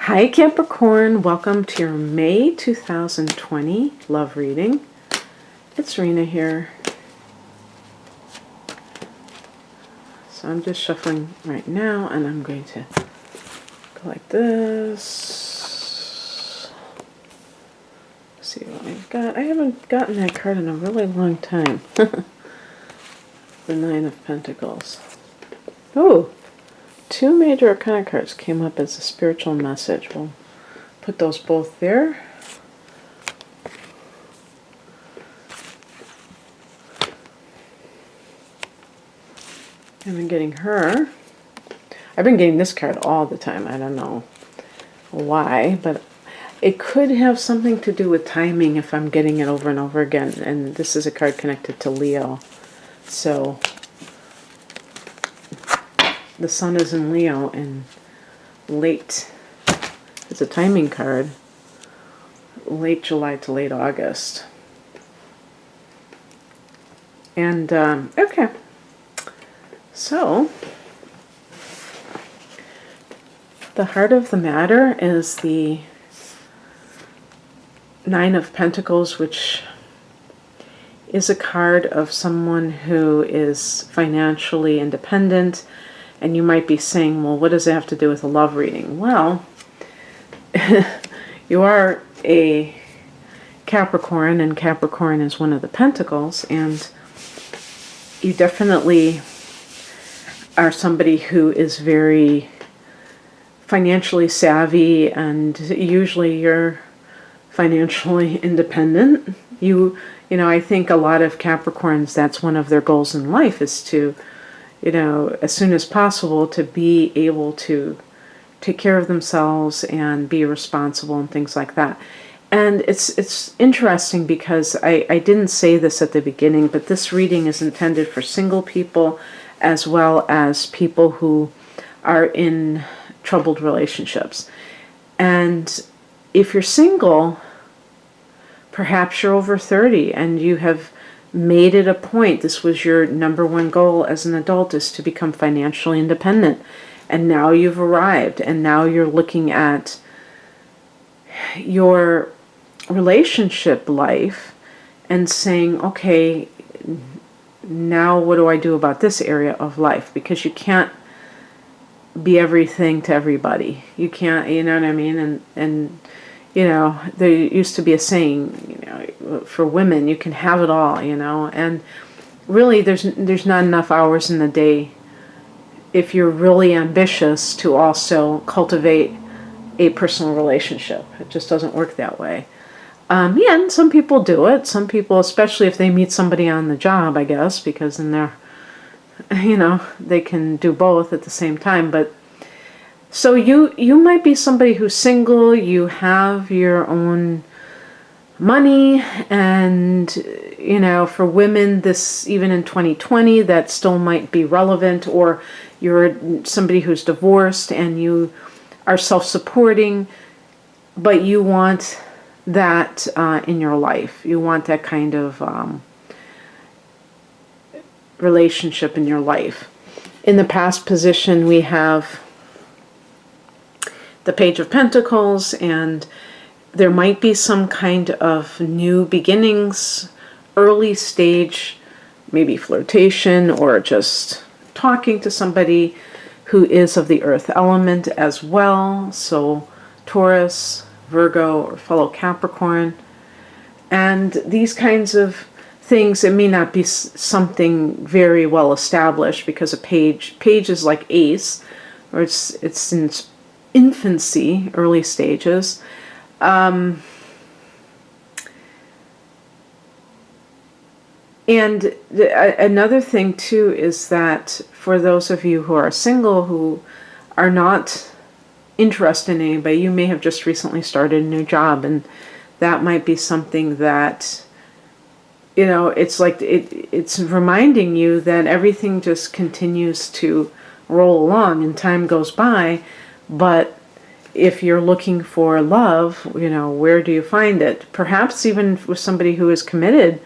Hi Capricorn, welcome to your May 2020 love reading. It's Rena here. So I'm just shuffling right now and I'm going to go like this. See what we've got. I haven't gotten that card in a really long time. The Nine of Pentacles. Oh! Two major arcana cards came up as a spiritual message. We'll put those both there. I've been getting her. I've been getting this card all the time. I don't know why, but it could have something to do with timing if I'm getting it over and over again. And this is a card connected to Leo. So the sun is in Leo and late, it's a timing card, late July to late August. And, okay. So, the heart of the matter is the Nine of Pentacles, which is a card of someone who is financially independent. And you might be saying, well, what does it have to do with a love reading? Well, you are a Capricorn, and Capricorn is one of the Pentacles, and you definitely are somebody who is very financially savvy, and usually you're financially independent. You know, I think a lot of Capricorns, that's one of their goals in life, is to, you know, as soon as possible to be able to take care of themselves and be responsible and things like that. And it's interesting because I didn't say this at the beginning, but this reading is intended for single people as well as people who are in troubled relationships. And if you're single, perhaps you're over 30 and you have made it a point, this was your number one goal as an adult, is to become financially independent. And now you've arrived, and now you're looking at your relationship life and saying, okay, now what do I do about this area of life? Because you can't be everything to everybody. You can't, you know what I mean? And you know, there used to be a saying, you know, for women, you can have it all, you know, and really there's not enough hours in the day if you're really ambitious to also cultivate a personal relationship. It just doesn't work that way. Yeah, and some people do it. Some people, especially if they meet somebody on the job, I guess, because then they're, you know, they can do both at the same time. But so you might be somebody who's single, you have your own money, and, you know, for women, this, even in 2020, that still might be relevant, or you're somebody who's divorced and you are self-supporting, but you want that in your life. You want that kind of relationship in your life. In the past position, we have the Page of Pentacles, and there might be some kind of new beginnings, early stage, maybe flirtation, or just talking to somebody who is of the earth element as well. So Taurus, Virgo, or fellow Capricorn. And these kinds of things, it may not be something very well established, because a page is like ace, or it's in its infancy, early stages. And another thing too is that for those of you who are single, who are not interested in anybody, you may have just recently started a new job, and that might be something that, you know, it's like it's reminding you that everything just continues to roll along and time goes by. But if you're looking for love, you know, where do you find it? Perhaps even with somebody who is committed,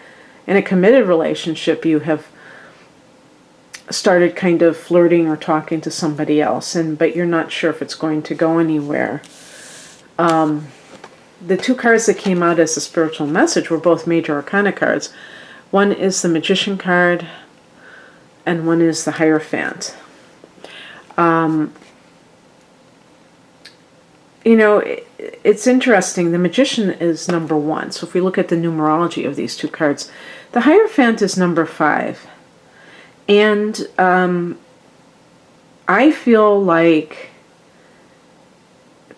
in a committed relationship, you have started kind of flirting or talking to somebody else, but you're not sure if it's going to go anywhere. the two cards that came out as a spiritual message were both major arcana cards. One is the Magician card, and one is the Hierophant. It's interesting. The Magician is number 1. So if we look at the numerology of these two cards, the Hierophant is number 5. And I feel like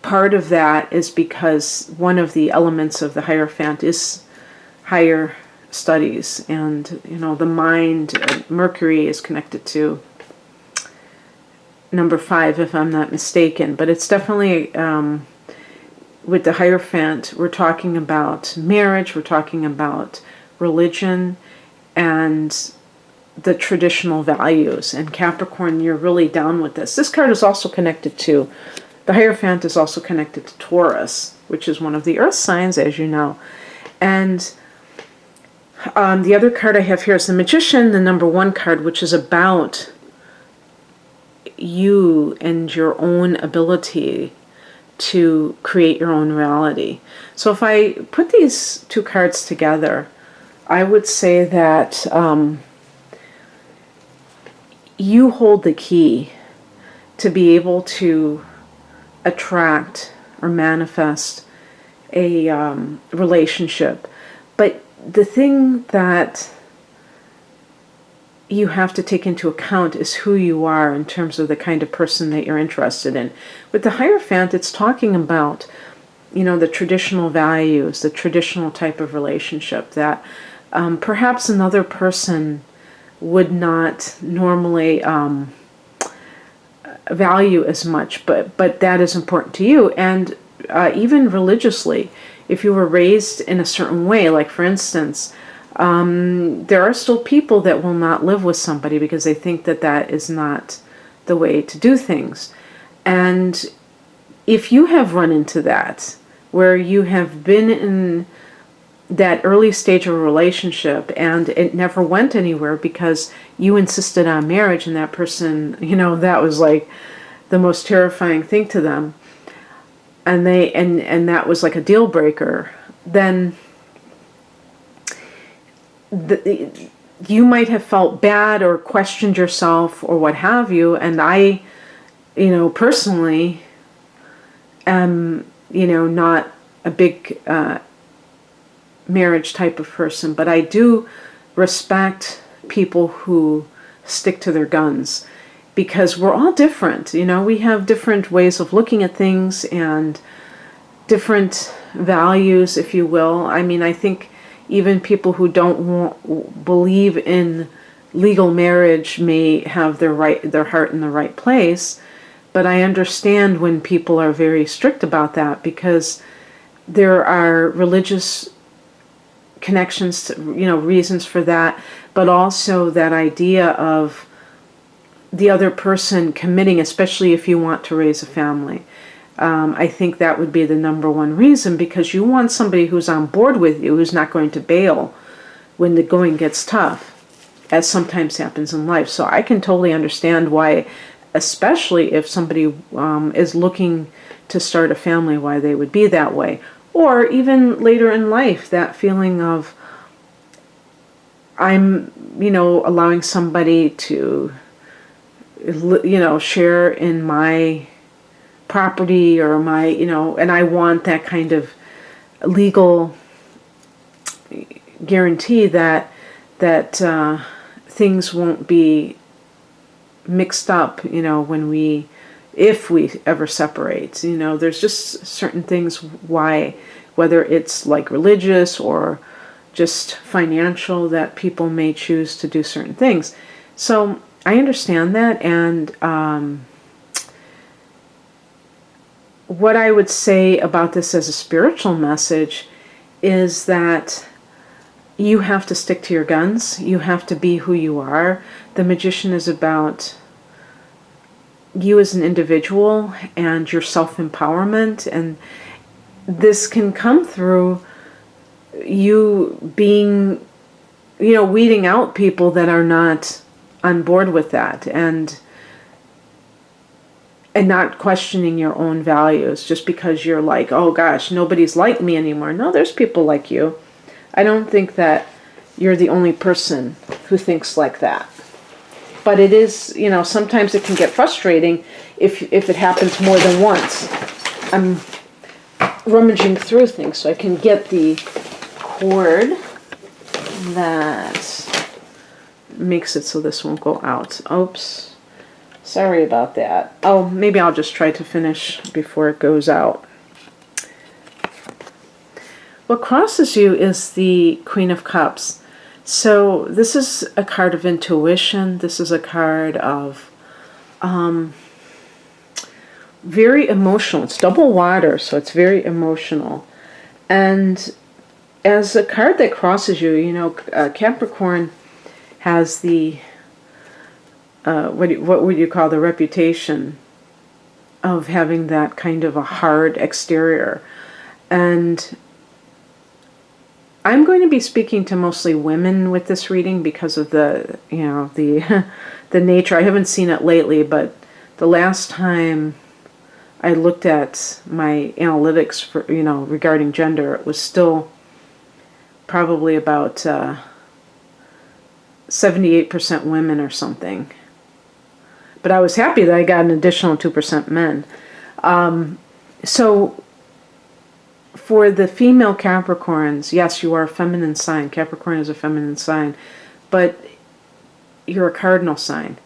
part of that is because one of the elements of the Hierophant is higher studies. And, the mind, Mercury is connected to number 5, if I'm not mistaken. But it's definitely, with the Hierophant, we're talking about marriage, we're talking about religion, and the traditional values. And Capricorn, you're really down with this. This card is also connected to, the Hierophant is also connected to Taurus, which is one of the earth signs, as you know. And the other card I have here is the Magician, the number 1 card, which is about you and your own ability to create your own reality. So if I put these two cards together, I would say that you hold the key to be able to attract or manifest a relationship. But the thing that you have to take into account is who you are in terms of the kind of person that you're interested in. With the Hierophant, it's talking about, the traditional values, the traditional type of relationship that perhaps another person would not normally value as much, but that is important to you. And even religiously, if you were raised in a certain way, like for instance, there are still people that will not live with somebody because they think that that is not the way to do things. And if you have run into that, where you have been in that early stage of a relationship and it never went anywhere because you insisted on marriage and that person, that was like the most terrifying thing to them, and that was like a deal breaker, then you might have felt bad or questioned yourself or what have you. And I, personally am, not a big marriage type of person, but I do respect people who stick to their guns because we're all different. We have different ways of looking at things and different values, if you will. I mean, I think even people who don't believe in legal marriage may have their heart in the right place, but I understand when people are very strict about that because there are religious connections to, reasons for that, but also that idea of the other person committing, especially if you want to raise a family. I think that would be the number one reason, because you want somebody who's on board with you, who's not going to bail when the going gets tough, as sometimes happens in life. So I can totally understand why, especially if somebody is looking to start a family, why they would be that way. Or even later in life, that feeling of, I'm, allowing somebody to, share in my property or my, and I want that kind of legal guarantee that things won't be mixed up, if we ever separate. There's just certain things why, whether it's like religious or just financial, that people may choose to do certain things. So I understand that, and what I would say about this as a spiritual message is that you have to stick to your guns. You have to be who you are. The Magician is about you as an individual and your self-empowerment, and this can come through you being, weeding out people that are not on board with that. And and not questioning your own values just because you're like, oh gosh, nobody's like me anymore. No, there's people like you. I don't think that you're the only person who thinks like that. But it is, sometimes it can get frustrating if it happens more than once. I'm rummaging through things so I can get the cord that makes it so this won't go out. Oops. Sorry about that. Oh, maybe I'll just try to finish before it goes out. What crosses you is the Queen of Cups. So this is a card of intuition. This is a card of very emotional. It's double water, so it's very emotional. And as a card that crosses you, Capricorn has the what would you call the reputation of having that kind of a hard exterior. And I'm going to be speaking to mostly women with this reading because of the the nature. I haven't seen it lately, but the last time I looked at my analytics for regarding gender, it was still probably about 78% women or something. But I was happy that I got an additional 2% men. So for the female Capricorns, yes, you are a feminine sign. Capricorn is a feminine sign, but you're a cardinal sign.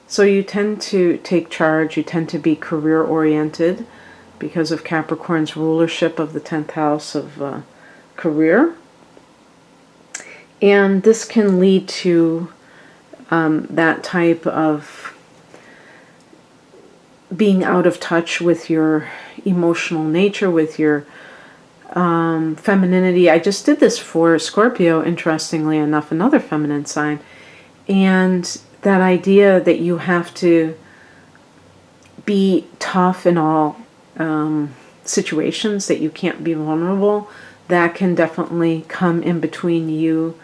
So you tend to take charge. You tend to be career-oriented because of Capricorn's rulership of the 10th house of career. And this can lead to that type of being out of touch with your emotional nature, with your femininity. I just did this for Scorpio, interestingly enough, another feminine sign. And that idea that you have to be tough in all situations, that you can't be vulnerable, that can definitely come in between you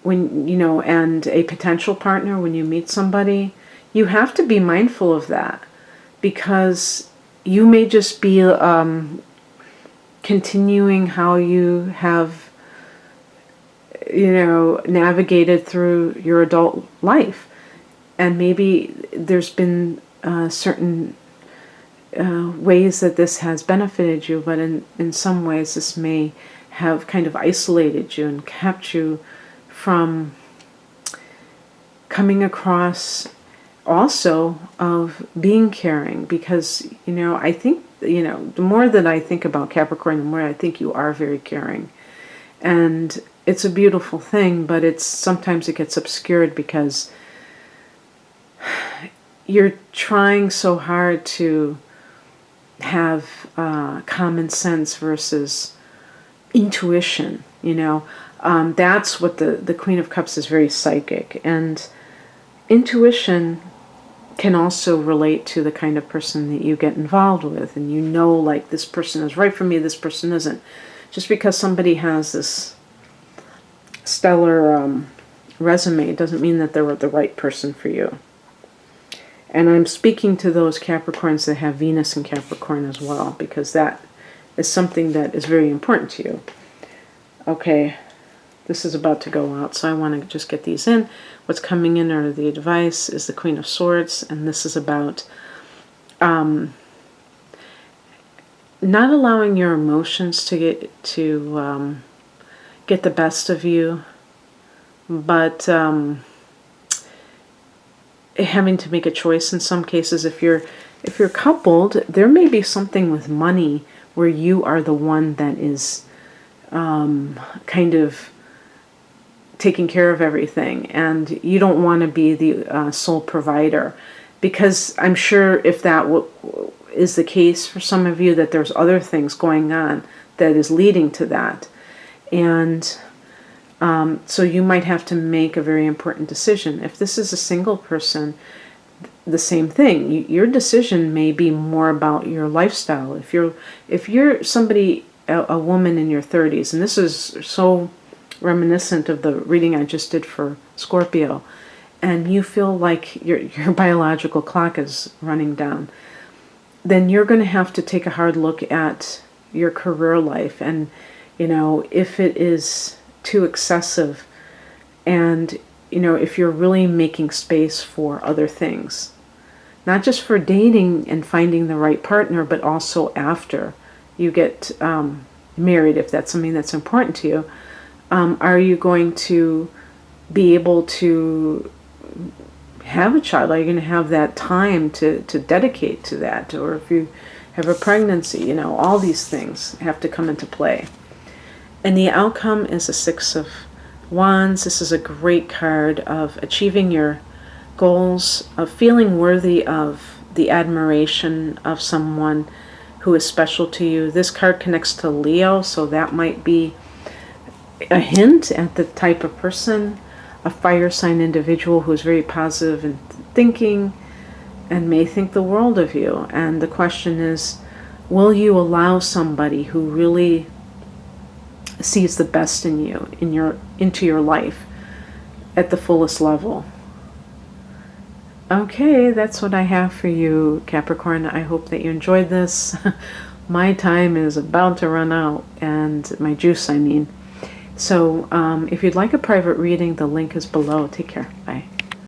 and a potential partner when you meet somebody. You have to be mindful of that because you may just be continuing how you have navigated through your adult life, and maybe there's been certain ways that this has benefited you, but in some ways this may have kind of isolated you and kept you from coming across also of being caring, because I think the more that I think about Capricorn, the more I think you are very caring, and it's a beautiful thing, but sometimes it gets obscured because you're trying so hard to have common sense versus intuition. That's what the Queen of Cups is, very psychic, and intuition can also relate to the kind of person that you get involved with, and like, this person is right for me, this person isn't. Just because somebody has this stellar resume doesn't mean that they're the right person for you. And I'm speaking to those Capricorns that have Venus in Capricorn as well, because that is something that is very important to you. Okay, this is about to go out, so I want to just get these in. What's coming in under the advice is the Queen of Swords, and this is about not allowing your emotions to get the best of you, but having to make a choice in some cases. If you're coupled, there may be something with money where you are the one that is kind of taking care of everything, and you don't want to be the sole provider, because I'm sure if that is the case for some of you, that there's other things going on that is leading to that. And so you might have to make a very important decision. If this is a single person, the same thing. Your decision may be more about your lifestyle. If you're somebody, a woman in your 30s, and this is so reminiscent of the reading I just did for Scorpio, and you feel like your biological clock is running down, then you're going to have to take a hard look at your career life. And, if it is too excessive, and, if you're really making space for other things, not just for dating and finding the right partner, but also after you get married, if that's something that's important to you. Are you going to be able to have a child? Are you going to have that time to dedicate to that? Or if you have a pregnancy, all these things have to come into play. And the outcome is a Six of Wands. This is a great card of achieving your goals, of feeling worthy of the admiration of someone who is special to you. This card connects to Leo, so that might be a hint at the type of person, a fire sign individual who is very positive in thinking and may think the world of you. And the question is, will you allow somebody who really sees the best in you, into your life at the fullest level? Okay, that's what I have for you, Capricorn. I hope that you enjoyed this. My time is about to run out, and my juice, I mean. So if you'd like a private reading, the link is below. Take care. Bye.